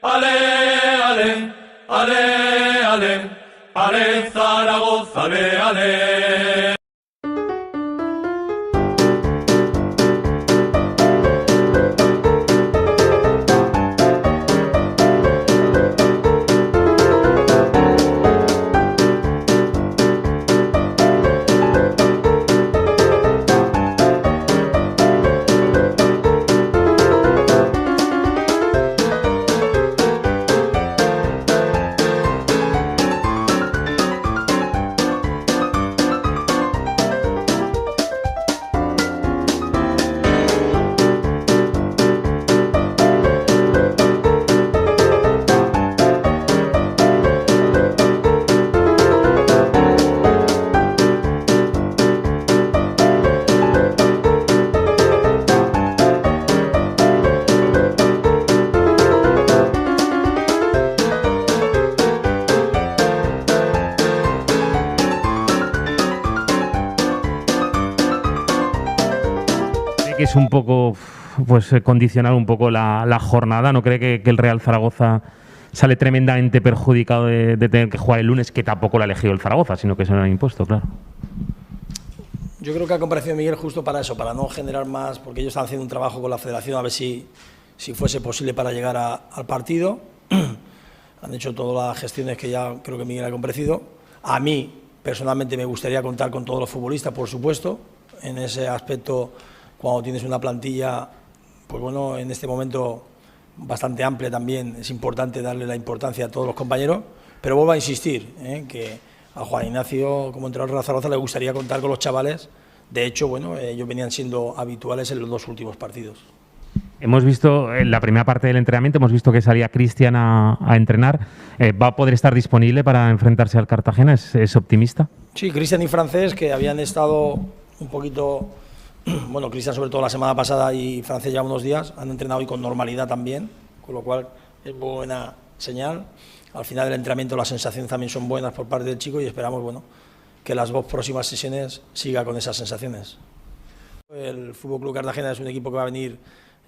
ale, ale, ale, ale, ale, Zaragoza, ale, ale. Que es un poco, pues, condicionar un poco la jornada. ¿No cree que el Real Zaragoza sale tremendamente perjudicado de tener que jugar el lunes, que tampoco lo ha elegido el Zaragoza, sino que se lo han impuesto, claro? Yo creo que ha comparecido Miguel justo para eso, para no generar más, porque ellos están haciendo un trabajo con la federación a ver si fuese posible para llegar al partido. Han hecho todas las gestiones que ya creo que Miguel ha comparecido. A mí, personalmente, me gustaría contar con todos los futbolistas, por supuesto. En ese aspecto, cuando tienes una plantilla, pues bueno, en este momento bastante amplia también, es importante darle la importancia a todos los compañeros, pero vuelvo a insistir, que a Juan Ignacio, como entrenador de Real Zaragoza, le gustaría contar con los chavales. De hecho, bueno, ellos venían siendo habituales en los dos últimos partidos. Hemos visto en la primera parte del entrenamiento, hemos visto que salía Cristian a entrenar. ¿Va a poder estar disponible para enfrentarse al Cartagena? ¿Es optimista? Sí, Cristian y Francés, que habían estado un poquito... Bueno, Cristian sobre todo la semana pasada y Francés ya unos días, han entrenado hoy con normalidad también, con lo cual es buena señal. Al final del entrenamiento las sensaciones también son buenas por parte del chico y esperamos, bueno, que las dos próximas sesiones siga con esas sensaciones. El Fútbol Club Cartagena es un equipo que va a venir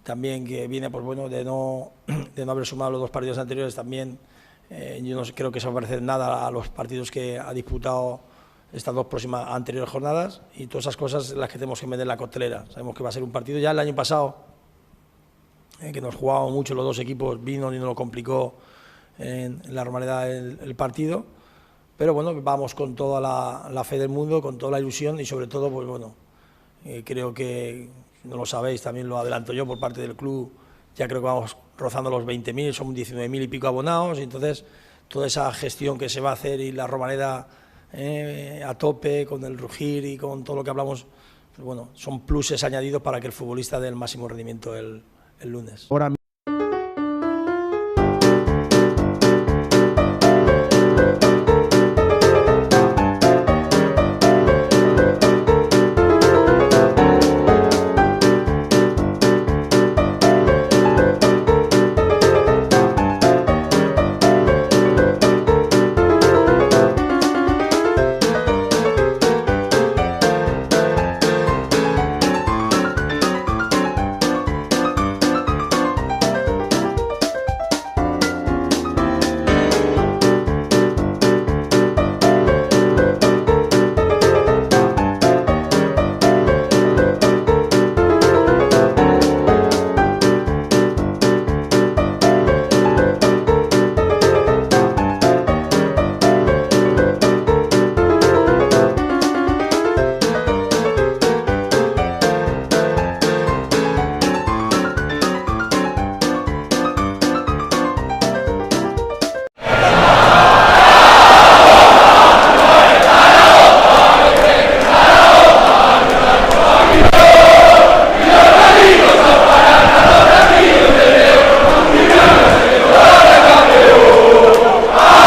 también, que viene, pues bueno, de no haber sumado los dos partidos anteriores también. Yo no creo que se va a parecer nada a los partidos que ha disputado estas dos próximas anteriores jornadas, y todas esas cosas las que tenemos que meter en la costelera. Sabemos que va a ser un partido, ya el año pasado, que nos jugábamos mucho los dos equipos, vino y nos lo complicó en la normalidad el partido, pero bueno, vamos con toda la fe del mundo, con toda la ilusión y sobre todo, pues bueno, creo que, no lo sabéis, también lo adelanto yo por parte del club, ya creo que vamos rozando los 20.000, son 19.000 y pico abonados, y entonces toda esa gestión que se va a hacer y la Romareda a tope, con el rugir y con todo lo que hablamos, pues bueno, son pluses añadidos para que el futbolista dé el máximo rendimiento el lunes. Ahora